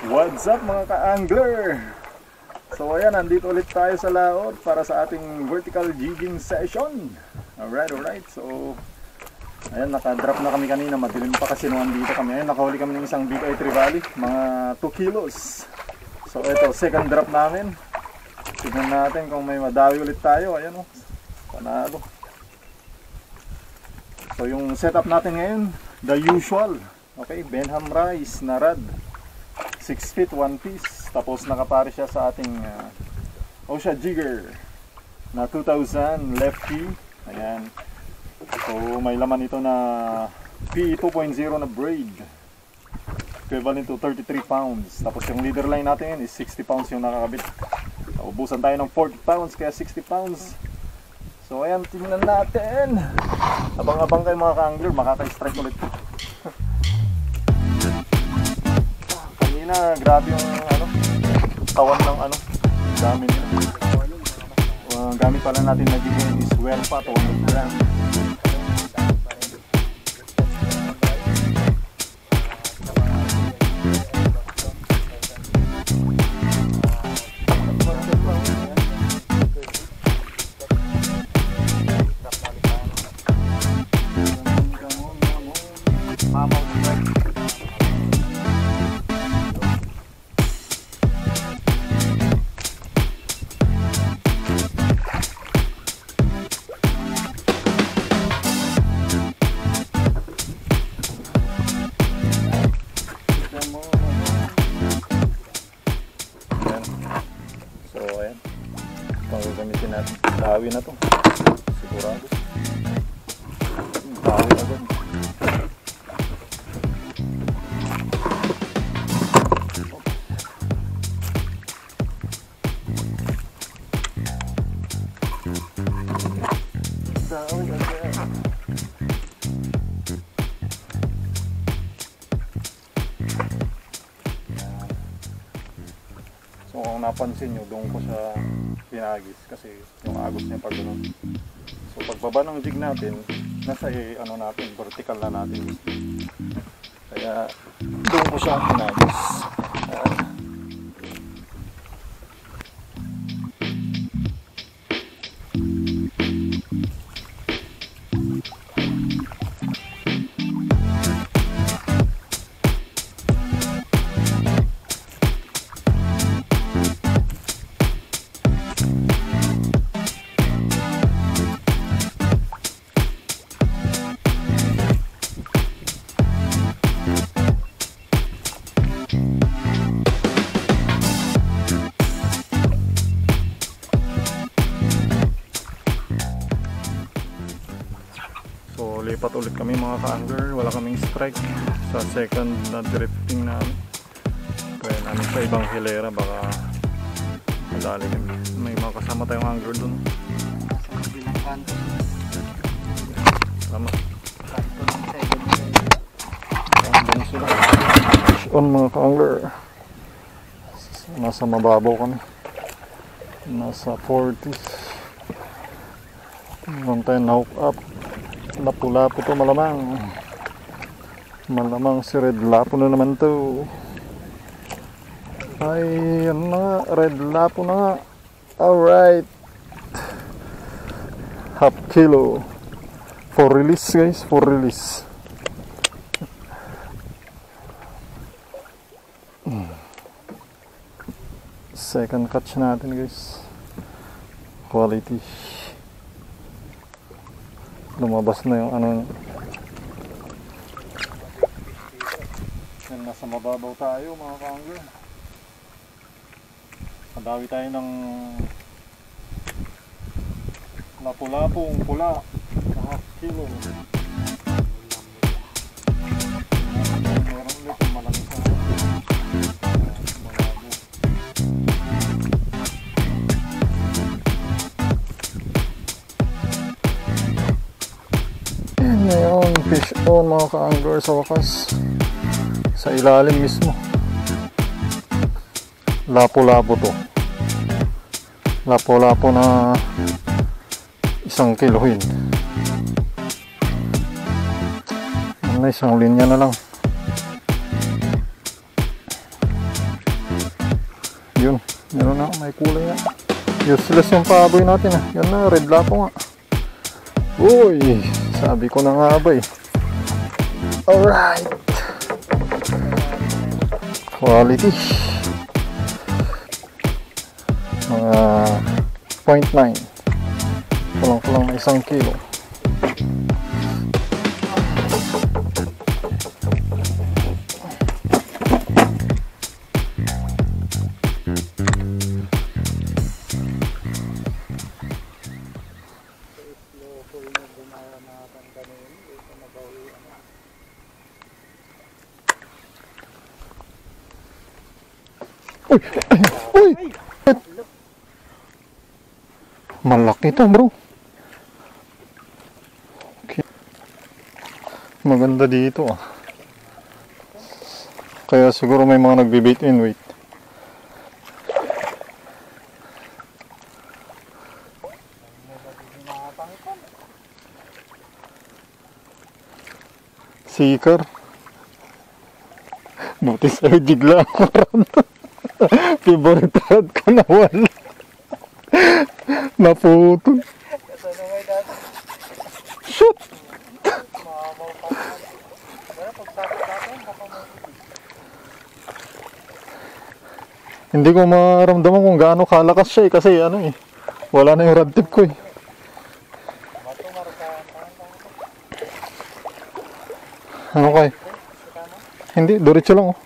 What's up mga ka-angler? So ayan, nandito ulit tayo sa laot para sa ating vertical jigging session. Alright. So ayan, naka-drop na kami kanina. Madilim pa kasi nung andito kami. Ayan, nakahuli kami ng isang big eye trevally, mga 2 kilos. So ito, second drop namin. Tignan natin kung may madawi ulit tayo. Ayan o, panalo. So yung setup natin ngayon, the usual. Okay, Benham rice na rod, 6 feet 1 piece. Tapos nakapare siya sa ating Osha Jigger na 2000 lefty. Ayan. So may laman ito na PE 2.0 na braid, equivalent to 33 pounds. Tapos yung leader line natin is 60 pounds yung nakakabit. Ubusan tayo ng 40 pounds kaya 60 pounds. So ayan, tingnan natin. Abang-abang kayo mga ka-angler, makaka-strike ulit. Kanina grabe yung tawan ng dami nila. Gamit pala natin na jigger is well pa, 200 grams. Gamitin natin. Dawi na to. Sigurado. Dawi agad. Dawi agad. So kung napansin nyo, doon ko sa pinagis kasi yung agos niya pag gano'n. So pagbaba ng jig natin, nasa natin, vertical na natin. Kaya doon ko siya pinagis. So lipat ulit kami mga ka-angler, wala kaming strike sa second na drifting namin. Kaya namin sa ibang hilera, baka madali kami. May mga kasama tayong angler dun. Tama. Fish on mga ka-angler. Nasa mababaw kami. Nasa 40s. Meron tayo na hook up. Lapu-lapu to malamang. Malamang si red lapu na naman to. Ay, ano na nga, red lapu na nga. Alright. Half kilo. For release guys, for release. Second catch natin guys. Quality. Lumabas na yung yan, nasa mababaw tayo mga ka-angler. Madawi tayo ng lapu-lapong pula na half kilo. Meron ulit yung malamig sa malabo. Ngayon, fish on mga ka-angler sa wakas. Sa ilalim mismo. Lapo-lapo to. Lapo-lapo na 1 kilohin. Na isang linya na lang. Yun. Meron na. May kulay na. Useless yung paboy natin ah. Yan na. Red lapo nga. Uy. Sabi ko na nga ba eh. Alright. Quality. Mga 0.9. Kulang-kulang na 1 kilo. Uy! Uy! Malaki to bro. Okay. Maganda dito ah. Kaya siguro may mga nagbe-bait and wait. Sikar. Buti sa'yo jigla ako ron. Favorite rod ko na wala. Naputol. Shoot! Hindi ko maramdaman kung gaano kalakas siya eh, kasi ano eh, wala na yung rod tip ko eh. Ano kay? Hindi, diretso lang oh.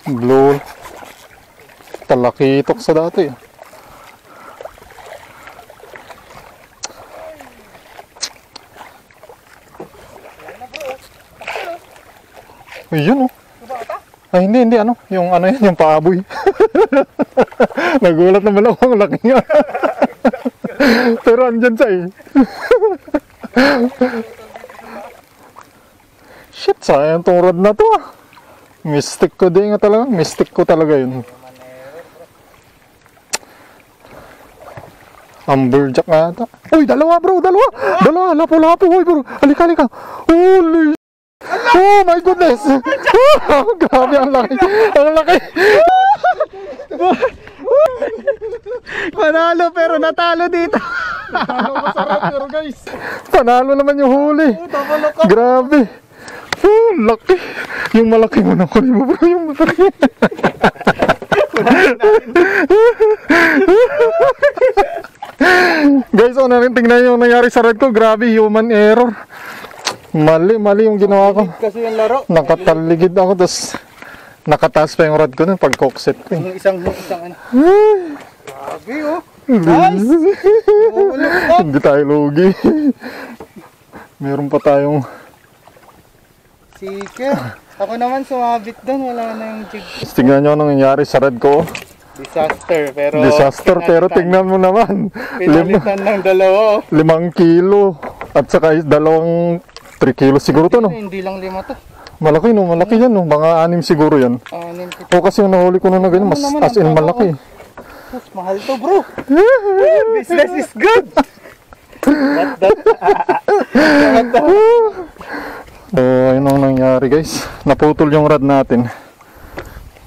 Blue. Talakitok sa dati. Ayun oh. Ay hindi ano, yung ano yan, yung paaboy. Nagulat naman ako ang laki niya. Pero andyan siya eh. Shit, sayang tong rod na to ah. Mystic ko din nga talaga. Mystic ko talaga yun. Amberjack nga ata. Uy, dalawa bro, dalawa. Dalawa, lapo-lapo. Uy bro, halika, halika. Holy. Oh my goodness. Oh, grabe, ang laki. Ang laki. Panalo pero natalo dito. Masarap pero guys. Panalo naman yung huli. Grabe. Oh, laki. Yung malaki mo na kunin mo bro, yung malaki. Guys, tingnan yung nangyari sa rod ko. Grabe, human error. Mali yung ginawa ko. Kasi yung laro. Nakataligid ako, tapos nakataas pa yung rod ko nun pag cockset ko. Yung isang ano. Grabe oh. Nice. Hindi tayo lugi. Meron pa tayong sige. Ako naman sumabit doon, wala na yung jig. tingnan nyo anong nangyari sa rod ko. Disaster pero Tingnan mo naman. Pinalitan ng dalawa. 5 kilo. At saka 3 kilo siguro to no. Hindi lang 5 to. Malaki no, malaki yan no. Mga 6 siguro yan. O kasi yung nahuli ko na ganyan, mas as in malaki. Mas mahal to bro. Business is good. So, ayun ang nangyari guys. Naputol yung rod natin.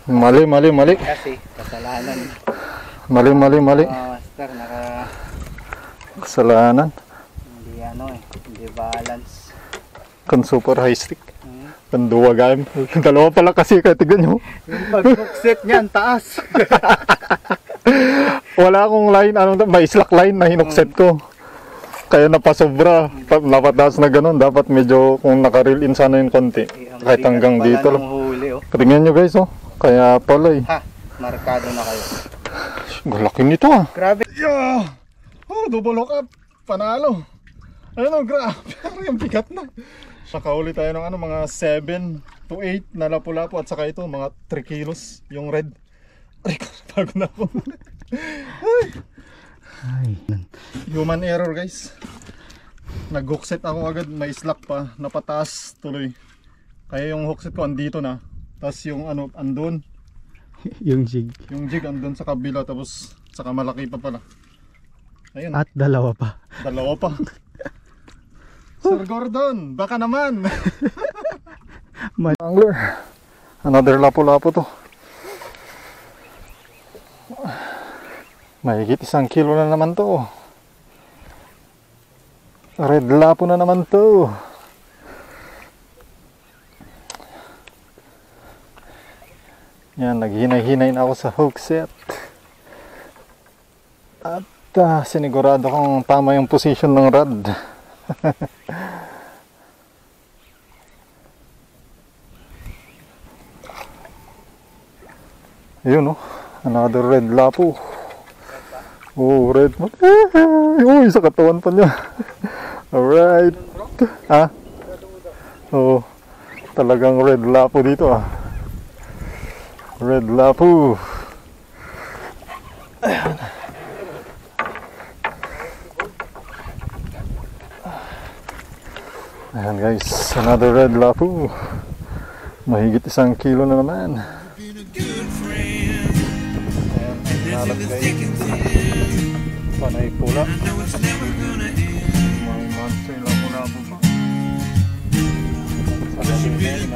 Mali. Kasi kasalanan. Mali. Master, Kasalanan. Hindi hindi balance. Kan super high stick. Kan duwa game. Dalawa pala kasi kaya tignan nyo. Yung pag-hook niyan, taas. Wala akong line, may slack line na hinukset ko. Kaya napasobra, napataas na ganun. Dapat medyo kung naka-reel in sana yung konti. Kahit hanggang dito lang. Tingnan nyo guys oh. Kaya pala eh. Ha, markado na kayo. Galaki nito ah. Grabe. Yeah! Oh, double hook up. Panalo. Ayun oh, grabe. Yung bigat na. Saka ulit tayo ng mga 7 to 8 na lapu-lapu. At saka ito, mga 3 kilos. Yung red. Ay, bago na ako. Ay. Human error guys. Nag-hookset ako agad, may slack pa, napataas tuloy. Kaya yung hookset ko andito na. Tapos yung andun. Yung jig. Yung jig andun sa kabila, tapos saka malaki pa pala. Ayun. At dalawa pa. Dalawa pa. Sir Gordon, baka naman. Angler. Another lapu-lapu to. Mahigit 1 kilo na naman to. Red lapu na naman to. Yan, naghinay-hinay na ako sa hook set. At sinigurado kong tama yung position ng rod. Yun, oh. Another red lapu. Oh, red. Uy, sa katawan pa niya. Alright. Ha? Oh, talagang red lapu dito, ah. Red lapu. Ayan guys, another red lapu. Mahigit 1 kilo na naman. Ayan, nalagay. Panay pula. Mga monster lapu-lapu pa. Sa gabi na,